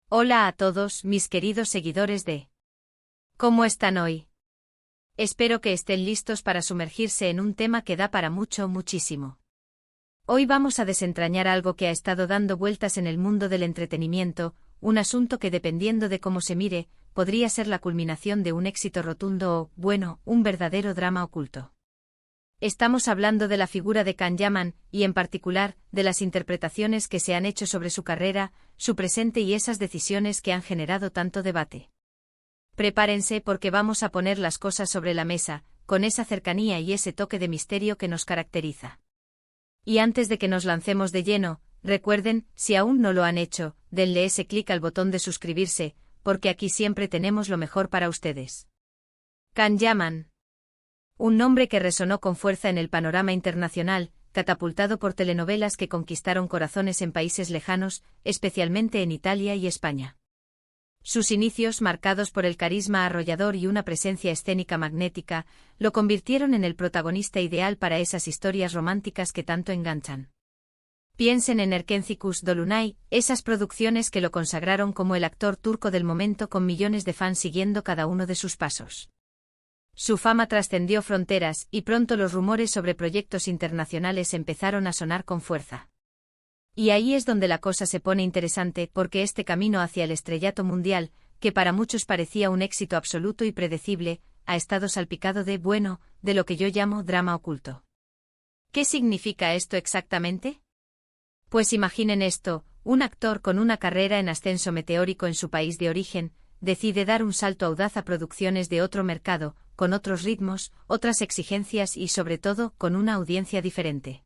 Hola a todos, mis queridos seguidores de ¿Cómo están hoy? Espero que estén listos para sumergirse en un tema que da para mucho, muchísimo. Hoy vamos a desentrañar algo que ha estado dando vueltas en el mundo del entretenimiento, un asunto que dependiendo de cómo se mire, podría ser la culminación de un éxito rotundo o, bueno, un verdadero drama oculto. Estamos hablando de la figura de Can Yaman, y en particular, de las interpretaciones que se han hecho sobre su carrera, su presente y esas decisiones que han generado tanto debate. Prepárense porque vamos a poner las cosas sobre la mesa, con esa cercanía y ese toque de misterio que nos caracteriza. Y antes de que nos lancemos de lleno, recuerden, si aún no lo han hecho, denle ese clic al botón de suscribirse, porque aquí siempre tenemos lo mejor para ustedes. Can Yaman. Un nombre que resonó con fuerza en el panorama internacional, catapultado por telenovelas que conquistaron corazones en países lejanos, especialmente en Italia y España. Sus inicios, marcados por el carisma arrollador y una presencia escénica magnética, lo convirtieron en el protagonista ideal para esas historias románticas que tanto enganchan. Piensen en Erkencikus Dolunay, esas producciones que lo consagraron como el actor turco del momento con millones de fans siguiendo cada uno de sus pasos. Su fama trascendió fronteras y pronto los rumores sobre proyectos internacionales empezaron a sonar con fuerza. Y ahí es donde la cosa se pone interesante porque este camino hacia el estrellato mundial, que para muchos parecía un éxito absoluto y predecible, ha estado salpicado de, bueno, de lo que yo llamo drama oculto. ¿Qué significa esto exactamente? Pues imaginen esto, un actor con una carrera en ascenso meteórico en su país de origen, decide dar un salto audaz a producciones de otro mercado, con otros ritmos, otras exigencias y sobre todo, con una audiencia diferente.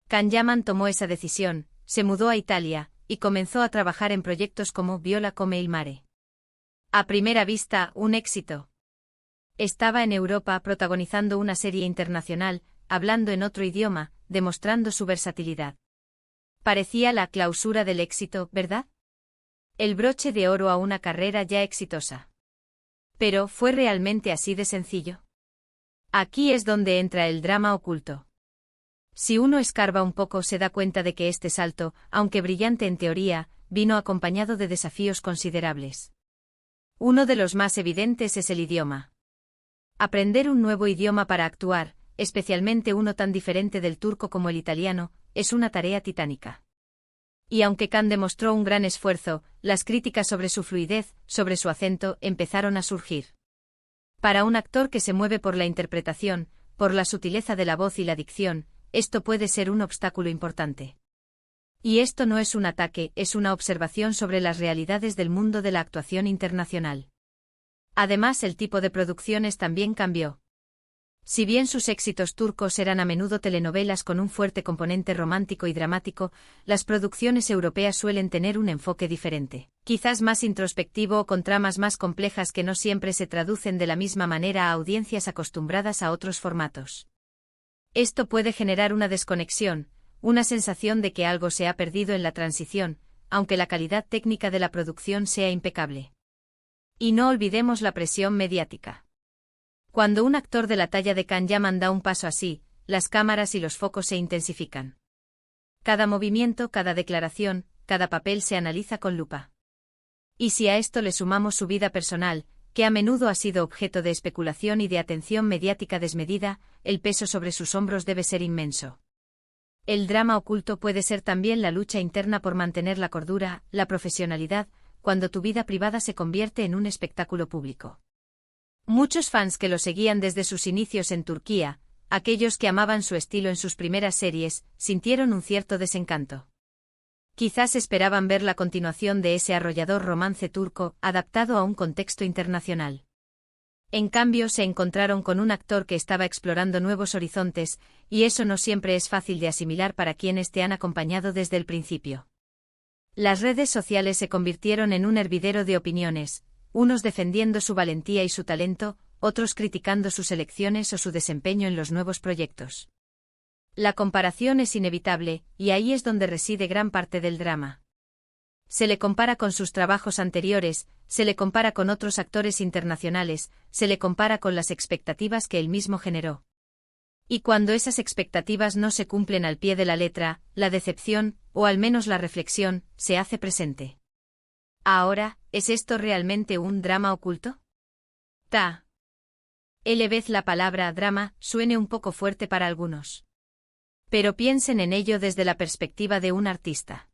Can Yaman tomó esa decisión, se mudó a Italia, y comenzó a trabajar en proyectos como Viola come il mare. A primera vista, un éxito. Estaba en Europa protagonizando una serie internacional, hablando en otro idioma, demostrando su versatilidad. Parecía la clausura del éxito, ¿verdad? El broche de oro a una carrera ya exitosa. Pero, ¿fue realmente así de sencillo? Aquí es donde entra el drama oculto. Si uno escarba un poco se da cuenta de que este salto, aunque brillante en teoría, vino acompañado de desafíos considerables. Uno de los más evidentes es el idioma. Aprender un nuevo idioma para actuar, especialmente uno tan diferente del turco como el italiano, es una tarea titánica. Y aunque Can demostró un gran esfuerzo, las críticas sobre su fluidez, sobre su acento, empezaron a surgir. Para un actor que se mueve por la interpretación, por la sutileza de la voz y la dicción, esto puede ser un obstáculo importante. Y esto no es un ataque, es una observación sobre las realidades del mundo de la actuación internacional. Además, el tipo de producciones también cambió. Si bien sus éxitos turcos eran a menudo telenovelas con un fuerte componente romántico y dramático, las producciones europeas suelen tener un enfoque diferente, quizás más introspectivo o con tramas más complejas que no siempre se traducen de la misma manera a audiencias acostumbradas a otros formatos. Esto puede generar una desconexión, una sensación de que algo se ha perdido en la transición, aunque la calidad técnica de la producción sea impecable. Y no olvidemos la presión mediática. Cuando un actor de la talla de Can Yaman da un paso así, las cámaras y los focos se intensifican. Cada movimiento, cada declaración, cada papel se analiza con lupa. Y si a esto le sumamos su vida personal, que a menudo ha sido objeto de especulación y de atención mediática desmedida, el peso sobre sus hombros debe ser inmenso. El drama oculto puede ser también la lucha interna por mantener la cordura, la profesionalidad, cuando tu vida privada se convierte en un espectáculo público. Muchos fans que lo seguían desde sus inicios en Turquía, aquellos que amaban su estilo en sus primeras series, sintieron un cierto desencanto. Quizás esperaban ver la continuación de ese arrollador romance turco, adaptado a un contexto internacional. En cambio, se encontraron con un actor que estaba explorando nuevos horizontes, y eso no siempre es fácil de asimilar para quienes te han acompañado desde el principio. Las redes sociales se convirtieron en un hervidero de opiniones, unos defendiendo su valentía y su talento, otros criticando sus elecciones o su desempeño en los nuevos proyectos. La comparación es inevitable, y ahí es donde reside gran parte del drama. Se le compara con sus trabajos anteriores, se le compara con otros actores internacionales, se le compara con las expectativas que él mismo generó. Y cuando esas expectativas no se cumplen al pie de la letra, la decepción, o al menos la reflexión, se hace presente. Ahora, ¿es esto realmente un drama oculto? Tal vez la palabra drama suene un poco fuerte para algunos. Pero piensen en ello desde la perspectiva de un artista.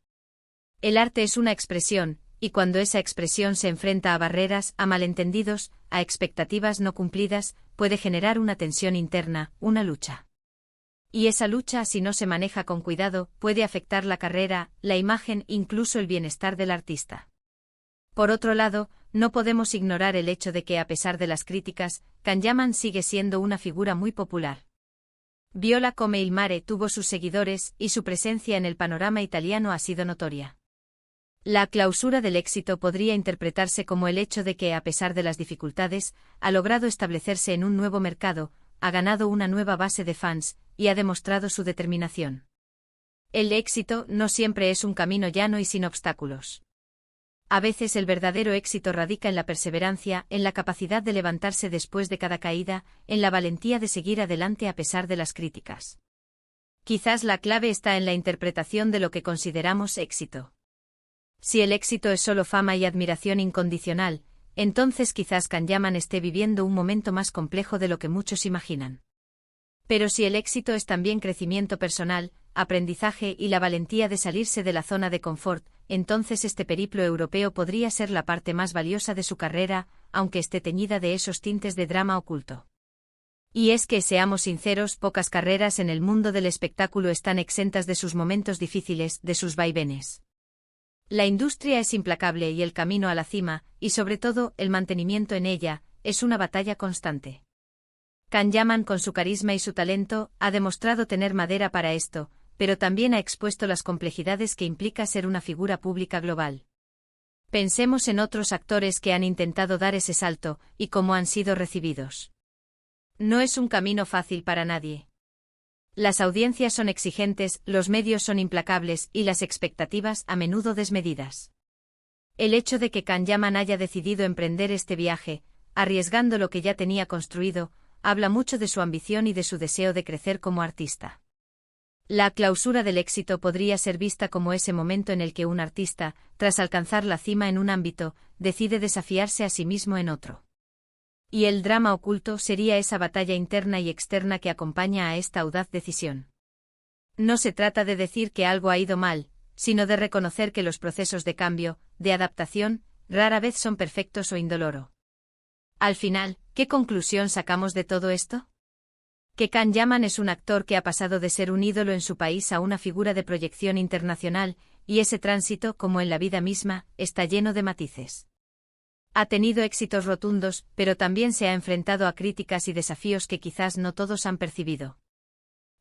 El arte es una expresión, y cuando esa expresión se enfrenta a barreras, a malentendidos, a expectativas no cumplidas, puede generar una tensión interna, una lucha. Y esa lucha, si no se maneja con cuidado, puede afectar la carrera, la imagen, incluso el bienestar del artista. Por otro lado, no podemos ignorar el hecho de que, a pesar de las críticas, Kanyaman sigue siendo una figura muy popular. Viola come il mare tuvo sus seguidores, y su presencia en el panorama italiano ha sido notoria. La clausura del éxito podría interpretarse como el hecho de que, a pesar de las dificultades, ha logrado establecerse en un nuevo mercado, ha ganado una nueva base de fans, y ha demostrado su determinación. El éxito no siempre es un camino llano y sin obstáculos. A veces el verdadero éxito radica en la perseverancia, en la capacidad de levantarse después de cada caída, en la valentía de seguir adelante a pesar de las críticas. Quizás la clave está en la interpretación de lo que consideramos éxito. Si el éxito es solo fama y admiración incondicional, entonces quizás Kanyaman esté viviendo un momento más complejo de lo que muchos imaginan. Pero si el éxito es también crecimiento personal, aprendizaje y la valentía de salirse de la zona de confort, entonces este periplo europeo podría ser la parte más valiosa de su carrera, aunque esté teñida de esos tintes de drama oculto. Y es que, seamos sinceros, pocas carreras en el mundo del espectáculo están exentas de sus momentos difíciles, de sus vaivenes. La industria es implacable y el camino a la cima, y sobre todo, el mantenimiento en ella, es una batalla constante. Kanyaman, con su carisma y su talento, ha demostrado tener madera para esto, pero también ha expuesto las complejidades que implica ser una figura pública global. Pensemos en otros actores que han intentado dar ese salto, y cómo han sido recibidos. No es un camino fácil para nadie. Las audiencias son exigentes, los medios son implacables y las expectativas a menudo desmedidas. El hecho de que Kanyaman haya decidido emprender este viaje, arriesgando lo que ya tenía construido, habla mucho de su ambición y de su deseo de crecer como artista. La clausura del éxito podría ser vista como ese momento en el que un artista, tras alcanzar la cima en un ámbito, decide desafiarse a sí mismo en otro. Y el drama oculto sería esa batalla interna y externa que acompaña a esta audaz decisión. No se trata de decir que algo ha ido mal, sino de reconocer que los procesos de cambio, de adaptación, rara vez son perfectos o indoloro. Al final, ¿qué conclusión sacamos de todo esto? Que Kanyaman es un actor que ha pasado de ser un ídolo en su país a una figura de proyección internacional, y ese tránsito, como en la vida misma, está lleno de matices. Ha tenido éxitos rotundos, pero también se ha enfrentado a críticas y desafíos que quizás no todos han percibido.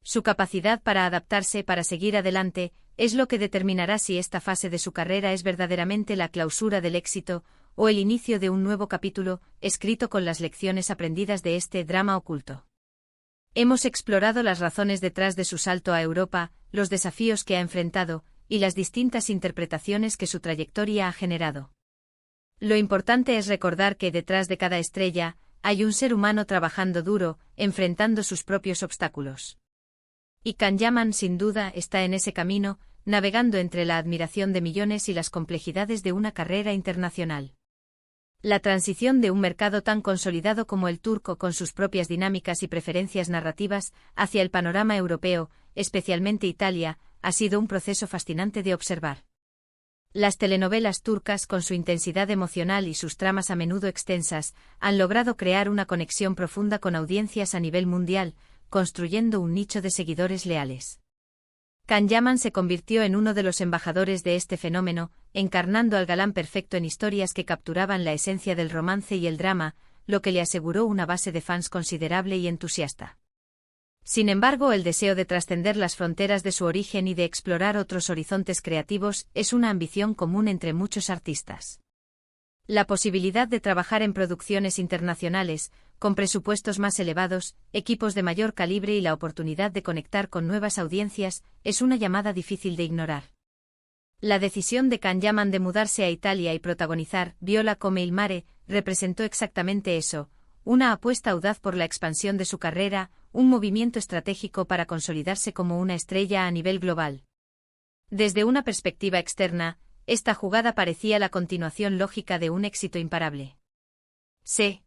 Su capacidad para adaptarse, para seguir adelante, es lo que determinará si esta fase de su carrera es verdaderamente la clausura del éxito, o el inicio de un nuevo capítulo, escrito con las lecciones aprendidas de este drama oculto. Hemos explorado las razones detrás de su salto a Europa, los desafíos que ha enfrentado, y las distintas interpretaciones que su trayectoria ha generado. Lo importante es recordar que detrás de cada estrella, hay un ser humano trabajando duro, enfrentando sus propios obstáculos. Y Kanyaman sin duda está en ese camino, navegando entre la admiración de millones y las complejidades de una carrera internacional. La transición de un mercado tan consolidado como el turco, con sus propias dinámicas y preferencias narrativas, hacia el panorama europeo, especialmente Italia, ha sido un proceso fascinante de observar. Las telenovelas turcas, con su intensidad emocional y sus tramas a menudo extensas, han logrado crear una conexión profunda con audiencias a nivel mundial, construyendo un nicho de seguidores leales. Kanyaman se convirtió en uno de los embajadores de este fenómeno, encarnando al galán perfecto en historias que capturaban la esencia del romance y el drama, lo que le aseguró una base de fans considerable y entusiasta. Sin embargo, el deseo de trascender las fronteras de su origen y de explorar otros horizontes creativos es una ambición común entre muchos artistas. La posibilidad de trabajar en producciones internacionales, con presupuestos más elevados, equipos de mayor calibre y la oportunidad de conectar con nuevas audiencias, es una llamada difícil de ignorar. La decisión de Kanyaman de mudarse a Italia y protagonizar Viola come il mare representó exactamente eso, una apuesta audaz por la expansión de su carrera, un movimiento estratégico para consolidarse como una estrella a nivel global. Desde una perspectiva externa, esta jugada parecía la continuación lógica de un éxito imparable. Se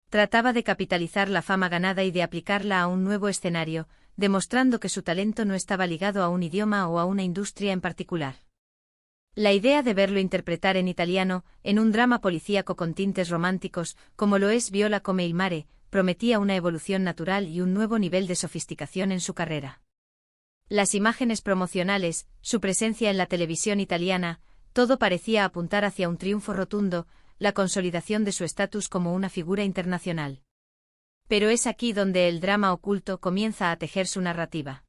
trataba de capitalizar la fama ganada y de aplicarla a un nuevo escenario, demostrando que su talento no estaba ligado a un idioma o a una industria en particular. La idea de verlo interpretar en italiano, en un drama policíaco con tintes románticos, como lo es Viola come il mare, prometía una evolución natural y un nuevo nivel de sofisticación en su carrera. Las imágenes promocionales, su presencia en la televisión italiana, todo parecía apuntar hacia un triunfo rotundo, la consolidación de su estatus como una figura internacional. Pero es aquí donde el drama oculto comienza a tejer su narrativa.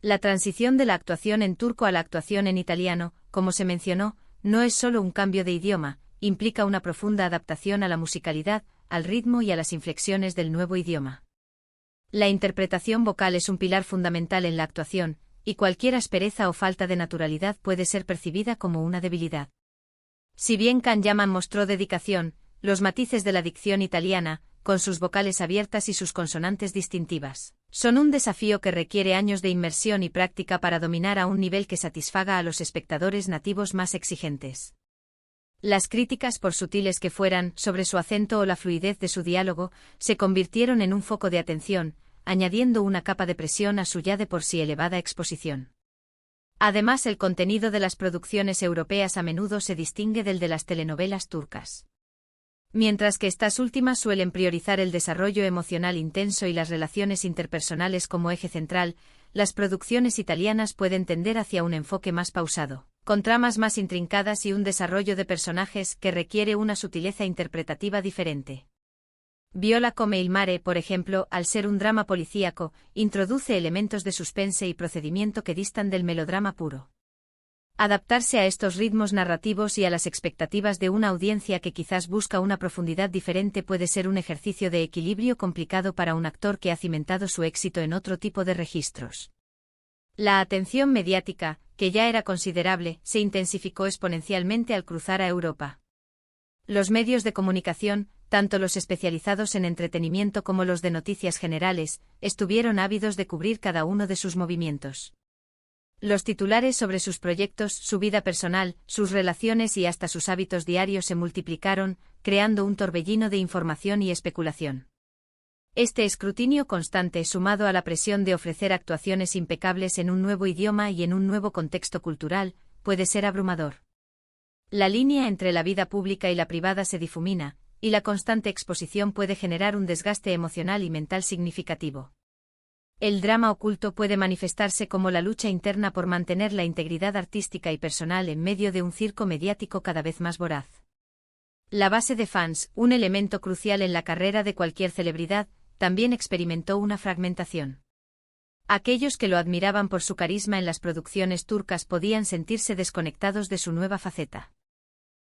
La transición de la actuación en turco a la actuación en italiano, como se mencionó, no es solo un cambio de idioma, implica una profunda adaptación a la musicalidad, al ritmo y a las inflexiones del nuevo idioma. La interpretación vocal es un pilar fundamental en la actuación, y cualquier aspereza o falta de naturalidad puede ser percibida como una debilidad. Si bien Can Yaman mostró dedicación, los matices de la dicción italiana, con sus vocales abiertas y sus consonantes distintivas, son un desafío que requiere años de inmersión y práctica para dominar a un nivel que satisfaga a los espectadores nativos más exigentes. Las críticas, por sutiles que fueran, sobre su acento o la fluidez de su diálogo, se convirtieron en un foco de atención, añadiendo una capa de presión a su ya de por sí elevada exposición. Además, el contenido de las producciones europeas a menudo se distingue del de las telenovelas turcas. Mientras que estas últimas suelen priorizar el desarrollo emocional intenso y las relaciones interpersonales como eje central, las producciones italianas pueden tender hacia un enfoque más pausado, con tramas más intrincadas y un desarrollo de personajes que requiere una sutileza interpretativa diferente. Viola come il mare, por ejemplo, al ser un drama policíaco, introduce elementos de suspense y procedimiento que distan del melodrama puro. Adaptarse a estos ritmos narrativos y a las expectativas de una audiencia que quizás busca una profundidad diferente puede ser un ejercicio de equilibrio complicado para un actor que ha cimentado su éxito en otro tipo de registros. La atención mediática, que ya era considerable, se intensificó exponencialmente al cruzar a Europa. Los medios de comunicación, tanto los especializados en entretenimiento como los de noticias generales, estuvieron ávidos de cubrir cada uno de sus movimientos. Los titulares sobre sus proyectos, su vida personal, sus relaciones y hasta sus hábitos diarios se multiplicaron, creando un torbellino de información y especulación. Este escrutinio constante, sumado a la presión de ofrecer actuaciones impecables en un nuevo idioma y en un nuevo contexto cultural, puede ser abrumador. La línea entre la vida pública y la privada se difumina, y la constante exposición puede generar un desgaste emocional y mental significativo. El drama oculto puede manifestarse como la lucha interna por mantener la integridad artística y personal en medio de un circo mediático cada vez más voraz. La base de fans, un elemento crucial en la carrera de cualquier celebridad, también experimentó una fragmentación. Aquellos que lo admiraban por su carisma en las producciones turcas podían sentirse desconectados de su nueva faceta.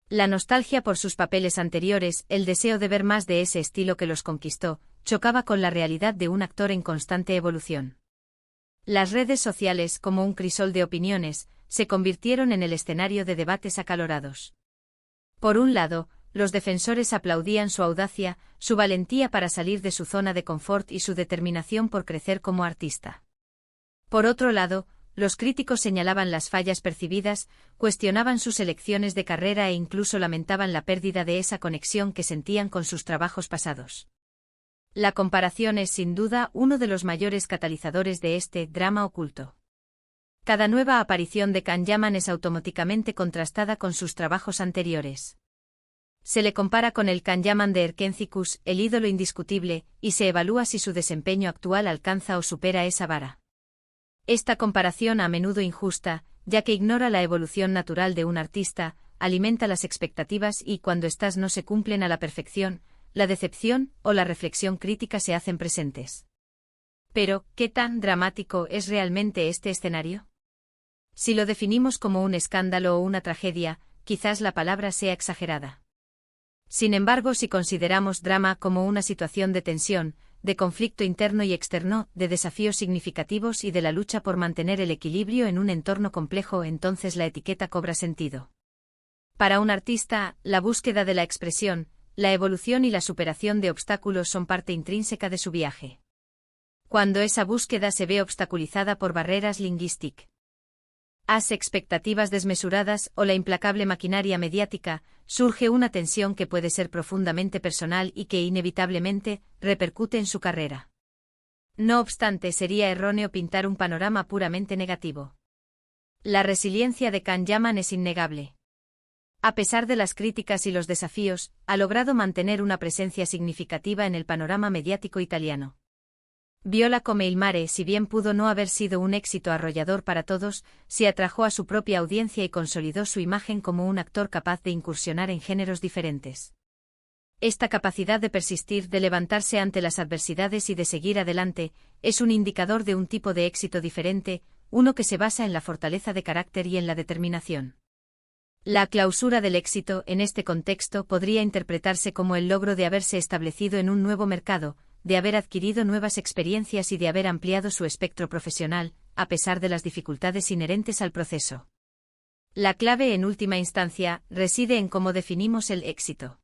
La nostalgia por sus papeles anteriores, el deseo de ver más de ese estilo que los conquistó, chocaba con la realidad de un actor en constante evolución. Las redes sociales, como un crisol de opiniones, se convirtieron en el escenario de debates acalorados. Por un lado, los defensores aplaudían su audacia, su valentía para salir de su zona de confort y su determinación por crecer como artista. Por otro lado, los críticos señalaban las fallas percibidas, cuestionaban sus elecciones de carrera e incluso lamentaban la pérdida de esa conexión que sentían con sus trabajos pasados. La comparación es sin duda uno de los mayores catalizadores de este drama oculto. Cada nueva aparición de Can Yaman es automáticamente contrastada con sus trabajos anteriores. Se le compara con el Can Yaman de Erkencikus, el ídolo indiscutible, y se evalúa si su desempeño actual alcanza o supera esa vara. Esta comparación, a menudo injusta, ya que ignora la evolución natural de un artista, alimenta las expectativas y, cuando éstas no se cumplen a la perfección, la decepción o la reflexión crítica se hacen presentes. Pero, ¿qué tan dramático es realmente este escenario? Si lo definimos como un escándalo o una tragedia, quizás la palabra sea exagerada. Sin embargo, si consideramos drama como una situación de tensión, de conflicto interno y externo, de desafíos significativos y de la lucha por mantener el equilibrio en un entorno complejo, entonces la etiqueta cobra sentido. Para un artista, la búsqueda de la expresión, la evolución y la superación de obstáculos son parte intrínseca de su viaje. Cuando esa búsqueda se ve obstaculizada por barreras lingüísticas, As expectativas desmesuradas o la implacable maquinaria mediática, surge una tensión que puede ser profundamente personal y que inevitablemente repercute en su carrera. No obstante, sería erróneo pintar un panorama puramente negativo. La resiliencia de Can Yaman es innegable. A pesar de las críticas y los desafíos, ha logrado mantener una presencia significativa en el panorama mediático italiano. Viola come il mare, si bien pudo no haber sido un éxito arrollador para todos, se atrajo a su propia audiencia y consolidó su imagen como un actor capaz de incursionar en géneros diferentes. Esta capacidad de persistir, de levantarse ante las adversidades y de seguir adelante, es un indicador de un tipo de éxito diferente, uno que se basa en la fortaleza de carácter y en la determinación. La clausura del éxito, en este contexto, podría interpretarse como el logro de haberse establecido en un nuevo mercado, de haber adquirido nuevas experiencias y de haber ampliado su espectro profesional, a pesar de las dificultades inherentes al proceso. La clave, en última instancia, reside en cómo definimos el éxito.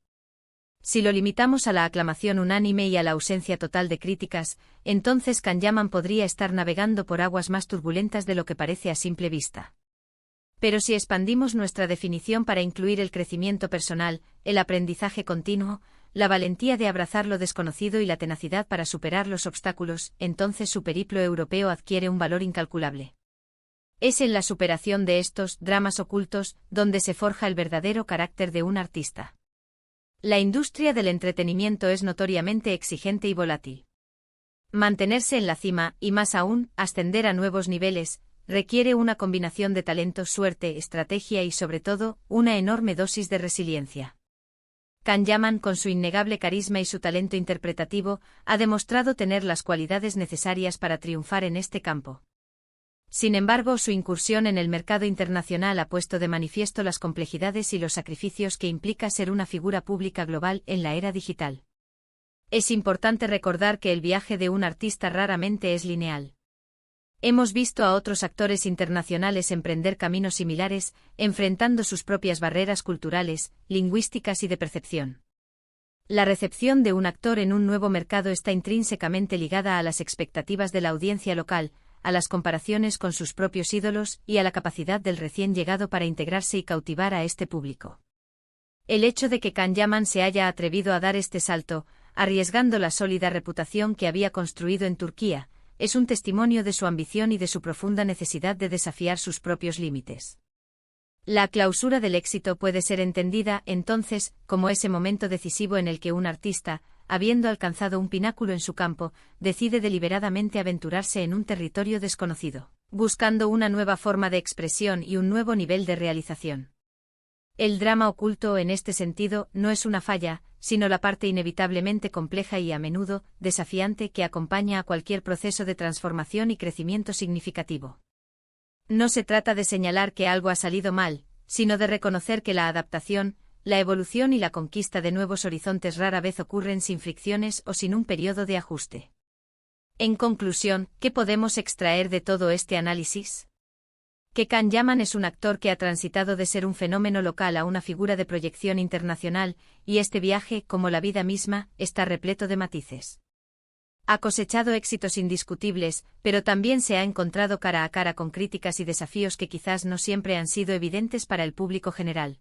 Si lo limitamos a la aclamación unánime y a la ausencia total de críticas, entonces Can Yaman podría estar navegando por aguas más turbulentas de lo que parece a simple vista. Pero si expandimos nuestra definición para incluir el crecimiento personal, el aprendizaje continuo, la valentía de abrazar lo desconocido y la tenacidad para superar los obstáculos, entonces su periplo europeo adquiere un valor incalculable. Es en la superación de estos dramas ocultos donde se forja el verdadero carácter de un artista. La industria del entretenimiento es notoriamente exigente y volátil. Mantenerse en la cima, y más aún, ascender a nuevos niveles, requiere una combinación de talento, suerte, estrategia y sobre todo, una enorme dosis de resiliencia. Can Yaman, con su innegable carisma y su talento interpretativo, ha demostrado tener las cualidades necesarias para triunfar en este campo. Sin embargo, su incursión en el mercado internacional ha puesto de manifiesto las complejidades y los sacrificios que implica ser una figura pública global en la era digital. Es importante recordar que el viaje de un artista raramente es lineal. Hemos visto a otros actores internacionales emprender caminos similares, enfrentando sus propias barreras culturales, lingüísticas y de percepción. La recepción de un actor en un nuevo mercado está intrínsecamente ligada a las expectativas de la audiencia local, a las comparaciones con sus propios ídolos y a la capacidad del recién llegado para integrarse y cautivar a este público. El hecho de que Can Yaman se haya atrevido a dar este salto, arriesgando la sólida reputación que había construido en Turquía, es un testimonio de su ambición y de su profunda necesidad de desafiar sus propios límites. La clausura del éxito puede ser entendida, entonces, como ese momento decisivo en el que un artista, habiendo alcanzado un pináculo en su campo, decide deliberadamente aventurarse en un territorio desconocido, buscando una nueva forma de expresión y un nuevo nivel de realización. El drama oculto, en este sentido, no es una falla, sino la parte inevitablemente compleja y a menudo desafiante que acompaña a cualquier proceso de transformación y crecimiento significativo. No se trata de señalar que algo ha salido mal, sino de reconocer que la adaptación, la evolución y la conquista de nuevos horizontes rara vez ocurren sin fricciones o sin un periodo de ajuste. En conclusión, ¿qué podemos extraer de todo este análisis? Que Can Yaman es un actor que ha transitado de ser un fenómeno local a una figura de proyección internacional, y este viaje, como la vida misma, está repleto de matices. Ha cosechado éxitos indiscutibles, pero también se ha encontrado cara a cara con críticas y desafíos que quizás no siempre han sido evidentes para el público general.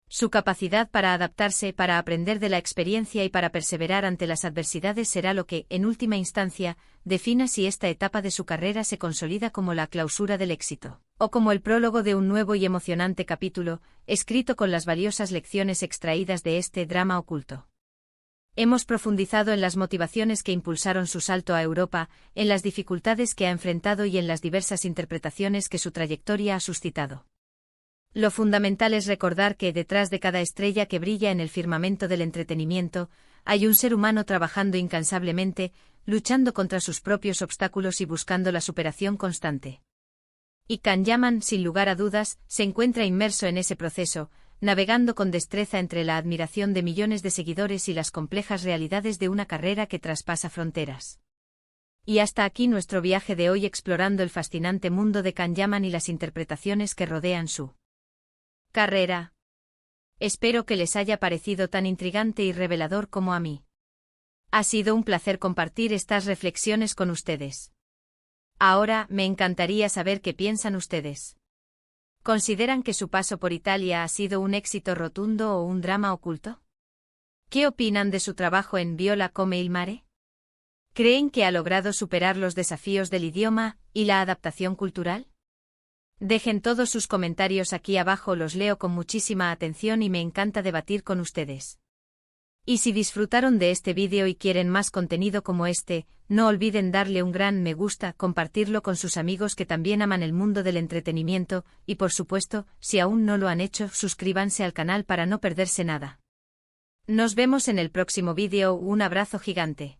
Su capacidad para adaptarse, para aprender de la experiencia y para perseverar ante las adversidades será lo que, en última instancia, defina si esta etapa de su carrera se consolida como la clausura del éxito, o como el prólogo de un nuevo y emocionante capítulo, escrito con las valiosas lecciones extraídas de este drama oculto. Hemos profundizado en las motivaciones que impulsaron su salto a Europa, en las dificultades que ha enfrentado y en las diversas interpretaciones que su trayectoria ha suscitado. Lo fundamental es recordar que detrás de cada estrella que brilla en el firmamento del entretenimiento, hay un ser humano trabajando incansablemente, luchando contra sus propios obstáculos y buscando la superación constante. Y Can Yaman, sin lugar a dudas, se encuentra inmerso en ese proceso, navegando con destreza entre la admiración de millones de seguidores y las complejas realidades de una carrera que traspasa fronteras. Y hasta aquí nuestro viaje de hoy explorando el fascinante mundo de Can Yaman y las interpretaciones que rodean su carrera. Espero que les haya parecido tan intrigante y revelador como a mí. Ha sido un placer compartir estas reflexiones con ustedes. Ahora, me encantaría saber qué piensan ustedes. ¿Consideran que su paso por Italia ha sido un éxito rotundo o un drama oculto? ¿Qué opinan de su trabajo en Viola come il mare? ¿Creen que ha logrado superar los desafíos del idioma y la adaptación cultural? Dejen todos sus comentarios aquí abajo, los leo con muchísima atención y me encanta debatir con ustedes. Y si disfrutaron de este vídeo y quieren más contenido como este, no olviden darle un gran me gusta, compartirlo con sus amigos que también aman el mundo del entretenimiento, y por supuesto, si aún no lo han hecho, suscríbanse al canal para no perderse nada. Nos vemos en el próximo vídeo, un abrazo gigante.